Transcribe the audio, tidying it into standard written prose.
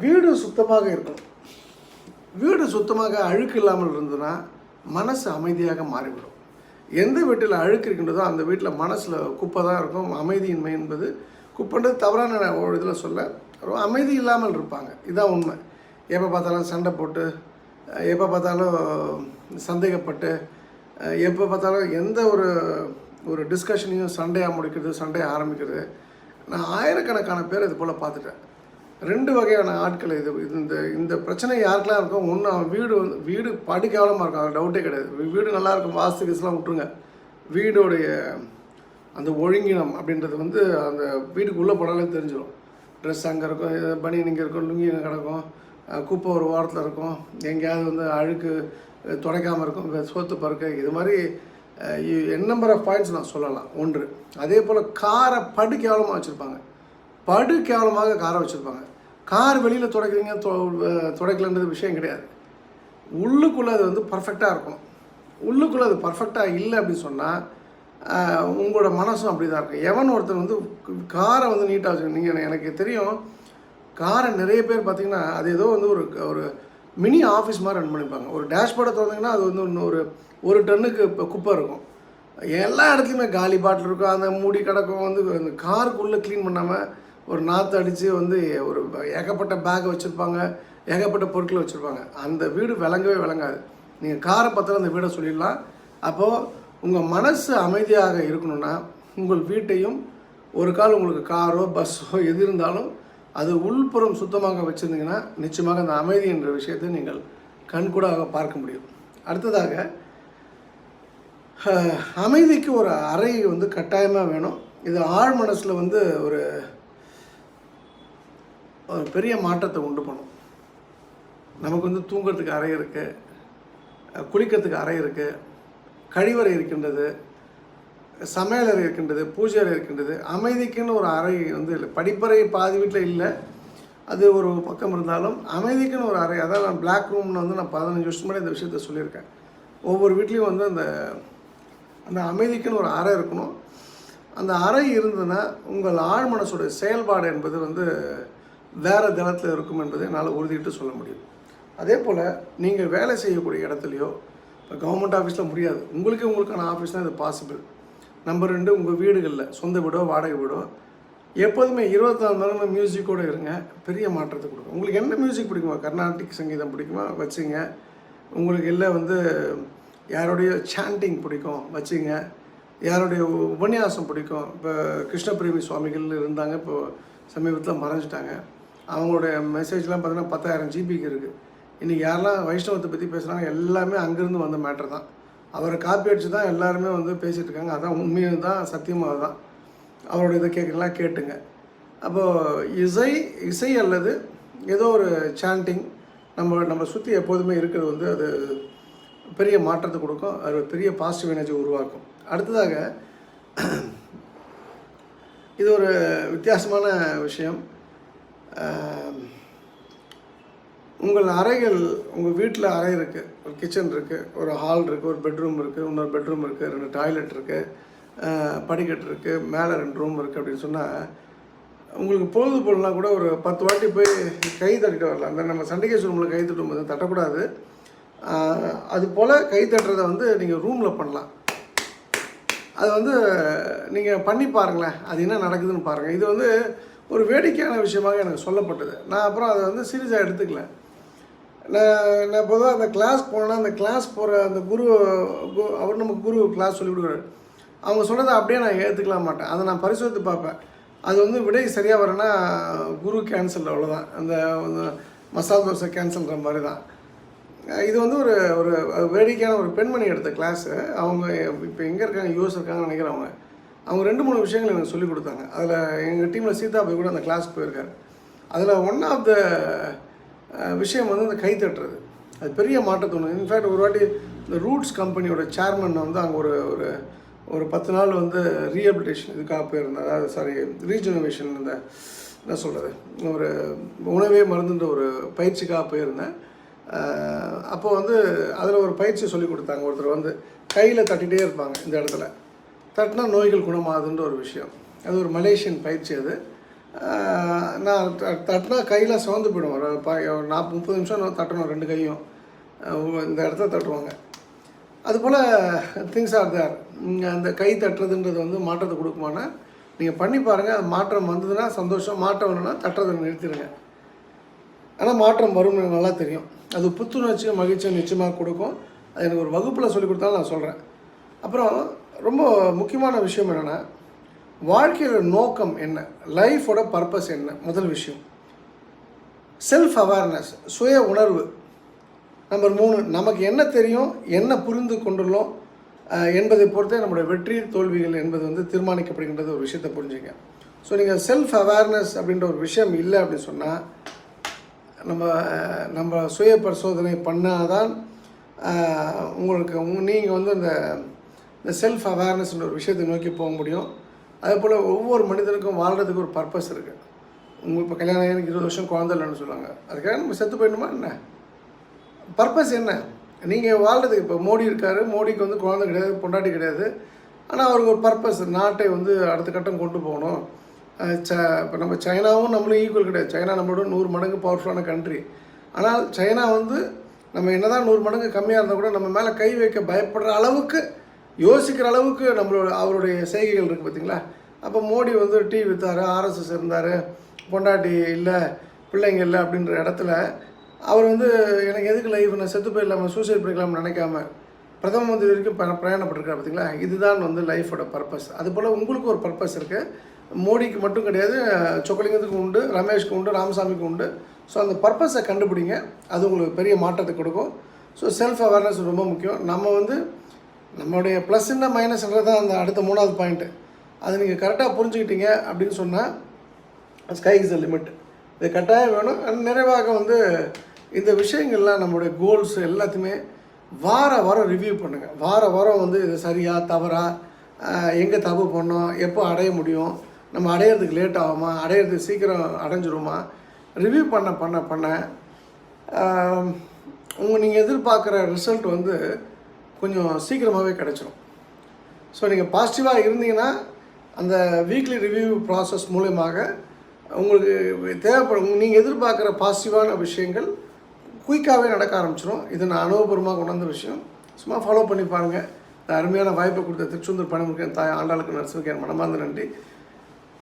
வீடு சுத்தமாக இருக்கணும். வீடு சுத்தமாக அழுக்கு இல்லாமல் இருந்ததுன்னா மனசு அமைதியாக மாறிவிடும். எந்த வீட்டில் அழுக்கு இருக்கின்றதோ அந்த வீட்டில் மனசில் குப்பை தான் இருக்கும். அமைதியின்மை என்பது குப்பைன்றது தவறான ஒரு இதில் சொல்ல, அமைதி இல்லாமல் இருப்பாங்க. இதுதான் உண்மை. எப்போ பார்த்தாலும் சண்டை போட்டு, எப்போ பார்த்தாலும் சந்தேகப்பட்டு, எப்போ பார்த்தாலும் எந்த ஒரு டிஸ்கஷனையும் சண்டையாக முடிக்கிறது, சண்டையை ஆரம்பிக்கிறது. நான் ஆயிரக்கணக்கான பேர் இது போல் பார்த்துட்டேன். 2 வகையான ஆட்கள். இந்த பிரச்சனை யாருக்கெல்லாம் இருக்கும். ஒன்று, அவன் வீடு படு கேவலமாக இருக்கும், அது டவுட்டே கிடையாது. வீடு நல்லா இருக்கும், வாஸ்து கேஸ்லாம் விட்டுருங்க. வீடோடைய அந்த ஒழுங்கினம் அப்படின்றது அந்த வீட்டுக்கு உள்ளே போனாலே தெரிஞ்சிடும். ட்ரெஸ் அங்கே இருக்கும், பனியன் இங்கே இருக்கும், லுங்கி இங்கே கிடக்கும், குப்பை ஒரு வாரத்தில் இருக்கும், எங்கேயாவது அழுக்கு துடைக்காமல் இருக்கும், சோத்து பருக்க, இது மாதிரி நம்பர் ஆஃப் பாயிண்ட்ஸ் நான் சொல்லலாம். ஒன்று. அதே போல் காரை படு கேவலமாக வச்சுருப்பாங்க. படு கேவலமாக காரை வச்சுருப்பாங்க. கார் வெளியில் துடைக்கிறீங்க, துடைக்கலன்றது விஷயம் கிடையாது. உள்ளுக்குள்ளே அது பர்ஃபெக்டாக இருக்கணும். உள்ளுக்குள்ளே அது பர்ஃபெக்டாக இல்லை அப்படின்னு சொன்னால் உங்களோட மனசும் அப்படி தான் இருக்கும். எவன் ஒருத்தர் காரை நீட்டாக வச்சுக்கணும். நீங்கள் எனக்கு தெரியும், காரை நிறைய பேர் பார்த்திங்கன்னா அது ஏதோ ஒரு மினி ஆஃபீஸ் மாதிரி ரன் பண்ணிப்பாங்க. ஒரு டேஷ்போர்டை திறந்தீங்கன்னா அது ஒரு டன்னுக்கு குப்பை இருக்கும். எல்லா இடத்துலையுமே காலி பாட்டில் இருக்கும், அந்த மூடி கிடக்கும். அந்த காருக்குள்ளே க்ளீன் பண்ணாமல் ஒரு நாற்று அடித்து ஒரு ஏகப்பட்ட பேக்கை வச்சுருப்பாங்க, ஏகப்பட்ட பொருட்களை வச்சுருப்பாங்க. அந்த வீடு விளங்கவே விளங்காது. நீங்கள் காரை பற்றின அந்த வீடை சொல்லிடலாம். அப்போது உங்கள் மனசு அமைதியாக இருக்கணும்னா உங்கள் வீட்டையும் ஒரு கால் உங்களுக்கு காரோ பஸ்ஸோ எது இருந்தாலும் அது உள்புறம் சுத்தமாக வச்சுருந்தீங்கன்னா நிச்சயமாக அந்த அமைதி என்ற விஷயத்தை நீங்கள் கண்கூடாக பார்க்க முடியும். அடுத்ததாக, அமைதிக்கு ஒரு அறை கட்டாயமாக வேணும். இது ஆழ் மனசில் ஒரு பெரிய மாற்றத்தை உண்டு பண்ணும். நமக்கு தூங்குறதுக்கு அறை இருக்குது, குளிக்கிறதுக்கு அறை இருக்குது, கழிவறை இருக்கின்றது, சமையலறை இருக்கின்றது, பூஜை அறை இருக்கின்றது. அமைதிக்குன்னு ஒரு அறை இல்லை. படிப்பறை பாதி வீட்டில் இல்லை, அது ஒரு பக்கம் இருந்தாலும் அமைதிக்குன்னு ஒரு அறை. அதான் நான் பிளாக் ரூம்னு நான் 15 வருஷம் முன்னாடி இந்த விஷயத்த சொல்லியிருக்கேன். ஒவ்வொரு வீட்லேயும் அந்த அமைதிக்குன்னு ஒரு அறை இருக்கணும். அந்த அறை இருந்ததுன்னா உங்கள் ஆழ் மனசோட செயல்பாடு என்பது வேறு தளத்தில் இருக்கும் என்பதை என்னால் உறுதிட்டு சொல்ல முடியும். அதே போல் நீங்கள் வேலை செய்யக்கூடிய இடத்துலையோ, இப்போ கவர்மெண்ட் ஆஃபீஸில் முடியாது, உங்களுக்கான ஆஃபீஸ் தான் இது பாசிபிள். நம்பர் 2, உங்கள் வீடுகளில் சொந்த வீடோ வாடகை வீடோ எப்போதுமே 24 மணி நேரம் மியூசிக்கோடு இருங்க. பெரிய மாற்றத்தை கொடுக்கும். உங்களுக்கு என்ன மியூசிக் பிடிக்குமா? கர்நாடிக் சங்கீதம் பிடிக்குமா? வச்சுங்க. உங்களுக்கு இல்லை யாருடைய சாண்டிங் பிடிக்கும்? வச்சுங்க. யாருடைய உபன்யாசம் பிடிக்கும்? இப்போ கிருஷ்ணபிரேமி சுவாமிகள் இருந்தாங்க, இப்போ சமீபத்தில் மறைஞ்சிட்டாங்க. அவங்களுடைய மெசேஜ்லாம் பார்த்தீங்கன்னா 10,000 ஜிபிக்கு இருக்குது. இன்றைக்கி யாரெல்லாம் வைஷ்ணவத்தை பற்றி பேசுகிறாங்க எல்லாமே அங்கேருந்து வந்த மேட்ரு தான். அவரை காப்பி அடித்து தான் எல்லாருமே பேசிகிட்டு இருக்காங்க. அதான் உண்மையும் தான், சத்தியமாக தான். அவரோட இதை கேட்குறலாம் கேட்டுங்க. அப்போது இசை அல்லது ஏதோ ஒரு சாண்டிங் நம்ம சுற்றி எப்போதுமே இருக்கிறது அது பெரிய மாற்றத்தை கொடுக்கும். அது பெரிய பாசிட்டிவ் எனர்ஜி உருவாக்கும். அடுத்ததாக, இது ஒரு வித்தியாசமான விஷயம். உங்கள் அறைகள், உங்கள் வீட்டில் அறை இருக்குது, ஒரு கிச்சன் இருக்குது, ஒரு ஹால் இருக்குது, ஒரு பெட்ரூம் இருக்குது, இன்னொரு பெட்ரூம் இருக்குது, 2 டாய்லெட் இருக்குது, படிக்கட்டு இருக்குது, மேலே 2 ரூம் இருக்குது அப்படின்னு சொன்னால் உங்களுக்கு பொழுதுபோலாம் கூட ஒரு 10 வாட்டி போய் கை தட்டிட்டு வரலாம். அந்த நம்ம சண்டிகேஸ் ரூமில் கை தட்டும் போது தட்டக்கூடாது. அது போல் கை தட்டுறதை நீங்கள் ரூமில் பண்ணலாம். அது நீங்கள் பண்ணி பாருங்களேன், அது என்ன நடக்குதுன்னு பாருங்கள். இது ஒரு வேடிக்கையான விஷயமாக எனக்கு சொல்லப்பட்டது. நான் அப்புறம் அதை சீரியஸாக எடுத்துக்கல. நான் பொதுவாக அந்த கிளாஸ் போனேன்னா, அந்த கிளாஸ் போகிற அந்த அவர் நமக்கு குரு கிளாஸ் சொல்லி கொடுக்குறாரு. அவங்க சொன்னதை அப்படியே நான் ஏற்றுக்கலாம் மாட்டேன். அதை நான் பரிசோதித்து பார்ப்பேன். அது விடை சரியாக வரேன்னா குரு கேன்சல், அவ்வளோதான். அந்த மசாலா தோசை கேன்சல்ன்ற மாதிரி தான். இது ஒரு வேடிக்கையான ஒரு பெண்மணி எடுத்த கிளாஸு. அவங்க இப்போ எங்கே இருக்காங்க, யூஎஸ் இருக்காங்கன்னு நினைக்கிறேன். அவங்க 2-3 விஷயங்கள் எனக்கு சொல்லிக் கொடுத்தாங்க. அதில் எங்கள் டீமில் சீதா போய் கூட அந்த கிளாஸுக்கு போயிருக்காரு. அதில் ஒன் ஆஃப் த விஷயம் அந்த கை தட்டுறது. அது பெரிய மாற்றத்தை ஒன்று. இன்ஃபேக்ட் ஒரு வாட்டி இந்த ரூட்ஸ் கம்பெனியோட சேர்மன் அங்கே ஒரு 10 நாள் ரீஹபிலிட்டேஷன் இதுக்காக போயிருந்தேன். அதாவது ரீஜெனரேஷன், இந்த என்ன சொல்கிறது, ஒரு உணவே மருந்துன்ற ஒரு பயிற்சிக்காக போயிருந்தேன். அப்போது அதில் ஒரு பயிற்சி சொல்லி கொடுத்தாங்க. ஒருத்தர் கையில் தட்டிகிட்டே இருப்பாங்க. இந்த இடத்துல தட்டினா நோய்கள் குணமாகுதுன்ற ஒரு விஷயம். அது ஒரு மலேசியன் பயிற்சி. அது நான் தட்டினா கையில் சிவந்து போயிடும். ஒரு 30 நிமிஷம் தட்டணும் 2 கையும். இந்த இடத்துல தட்டுவாங்க. அதுபோல் திங்ஸ் ஆர் தேர். அந்த கை தட்டுறதுன்றது வந்து மாற்றத்தை கொடுக்குமானா, நீங்கள் பண்ணி பாருங்கள். அது மாற்றம் வந்ததுன்னா சந்தோஷம், மாற்றம் வரணுன்னா தட்டுறதை நிறுத்திடுங்க. ஆனால் மாற்றம் வரும்னு எனக்கு நல்லா தெரியும். அது புத்துணர்ச்சியும் மகிழ்ச்சியும் நிச்சயமாக கொடுக்கும். அது எனக்கு ஒரு வகுப்பில் சொல்லிக் கொடுத்தாலும் நான் சொல்கிறேன். அப்புறம் ரொம்ப முக்கியமான விஷயம் என்னென்னா, வாழ்க்கையோட நோக்கம் என்ன, லைஃபோட பர்பஸ் என்ன. முதல் விஷயம் செல்ஃப் அவேர்னஸ், சுய உணர்வு. நம்பர் 3, நமக்கு என்ன தெரியும், என்ன புரிந்து கொண்டுள்ளோம் என்பதை பொறுத்தே நம்மளுடைய வெற்றி தோல்விகள் என்பது வந்து தீர்மானிக்கப்படுகின்றது. ஒரு விஷயத்தை புரிஞ்சுங்க. ஸோ நீங்கள் செல்ஃப் அவேர்னஸ் அப்படின்ற ஒரு விஷயம் இல்லை அப்படின்னு சொன்னால், நம்ம சுய பரிசோதனை பண்ணால் தான் உங்களுக்கு நீங்கள் வந்து இந்த செல்ஃப் அவேர்னஸ்ன்ற ஒரு விஷயத்தை நோக்கி போக முடியும். அதேபோல் ஒவ்வொரு மனிதனுக்கும் வாழ்கிறதுக்கு ஒரு பர்பஸ் இருக்குது. இப்போ கல்யாணம் எனக்கு 20 வருஷம் குழந்தை இல்லைன்னு சொல்லுவாங்க. அதுக்காக நம்ம செத்து போயிடணுமா என்ன? பர்பஸ் என்ன? நீங்கள் வாழ்கிறதுக்கு இப்போ மோடி இருக்கார். மோடிக்கு வந்து குழந்தை கிடையாது, பொண்டாட்டி கிடையாது. ஆனால் அவருக்கு ஒரு பர்பஸ், நாட்டை வந்து அடுத்த கட்டம் கொண்டு போகணும். இப்போ நம்ம சைனாவும் நம்மளும் ஈக்குவல் கிடையாது. சைனா நம்மளோட 100 மடங்கு பவர்ஃபுல்லான கண்ட்ரி. ஆனால் சைனா வந்து நம்ம என்ன தான் 100 மடங்கு கம்மியாக இருந்தால் கூட நம்ம மேலே கை வைக்க பயப்படுற அளவுக்கு, யோசிக்கிற அளவுக்கு அவருடைய செய்கைகள் இருக்குது பார்த்தீங்களா? அப்போ மோடி வந்து டீ விற்றார், ஆர்எஸ்எஸ் இருந்தார், பொண்டாட்டி இல்லை, பிள்ளைங்க இல்லை அப்படின்ற இடத்துல அவர் வந்து எனக்கு எதுக்கு லைஃப், நான் செத்து போயிடலாமல் சூசைட் பண்ணிக்கலாம்னு நினைக்காம பிரதம மந்திரி வரைக்கும் பிரயாணப்பட்டிருக்கார் பார்த்தீங்களா? இதுதான் வந்து லைஃபோட பர்பஸ். அதுபோல் உங்களுக்கு ஒரு பர்பஸ் இருக்குது. மோடிக்கு மட்டும் கிடையாது, சொக்கலிங்கத்துக்கு உண்டு, ரமேஷ்க்கு உண்டு, ராமசாமிக்கு உண்டு. ஸோ அந்த பர்பஸை கண்டுபிடிங்க. அது உங்களுக்கு பெரிய மாற்றத்தை கொடுக்கும். ஸோ செல்ஃப் அவேர்னஸ் ரொம்ப முக்கியம். நம்ம வந்து நம்மளுடைய ப்ளஸ் என்ன மைனஸ்ன்றது தான் அந்த அடுத்த 3வது பாயிண்ட்டு. அது நீங்கள் கரெக்டாக புரிஞ்சுக்கிட்டீங்க அப்படின்னு சொன்னால் ஸ்கை இஸ் த லிமிட். இது கட்டாயம் வேணும். நிறைவாக வந்து இந்த விஷயங்கள்லாம் நம்மளுடைய கோல்ஸ் எல்லாத்தையுமே வாரம் ரிவ்யூ பண்ணுங்கள். வாரம் வந்து இது சரியா தவறா, எங்கே தப்பு பண்ணோம், எப்போ அடைய முடியும், நம்ம அடையிறதுக்கு லேட் ஆகுமா, அடையிறதுக்கு சீக்கிரம் அடைஞ்சிருமா, ரிவ்யூ பண்ண நீங்கள் எதிர்பார்க்குற ரிசல்ட் வந்து கொஞ்சம் சீக்கிரமாகவே கிடச்சிரும். ஸோ நீங்கள் பாசிட்டிவாக இருந்தீங்கன்னா அந்த வீக்லி ரிவ்யூ ப்ராசஸ் மூலமாக உங்களுக்கு தேவைப்படும், நீங்கள் எதிர்பார்க்குற பாசிட்டிவான விஷயங்கள் குயிக்காகவே நடக்க ஆரம்பிச்சிடும். இது நான் அனுபவபூர்வமாக உணர்ந்த விஷயம். சும்மா ஃபாலோ பண்ணி பாருங்கள். இந்த அருமையான வாய்ப்பை கொடுத்த திருச்செந்தூர் பணிமுருகன் தாய் ஆண்டாளுக்கு நரசிம்மருக்கு என் மனமார்ந்த நன்றி.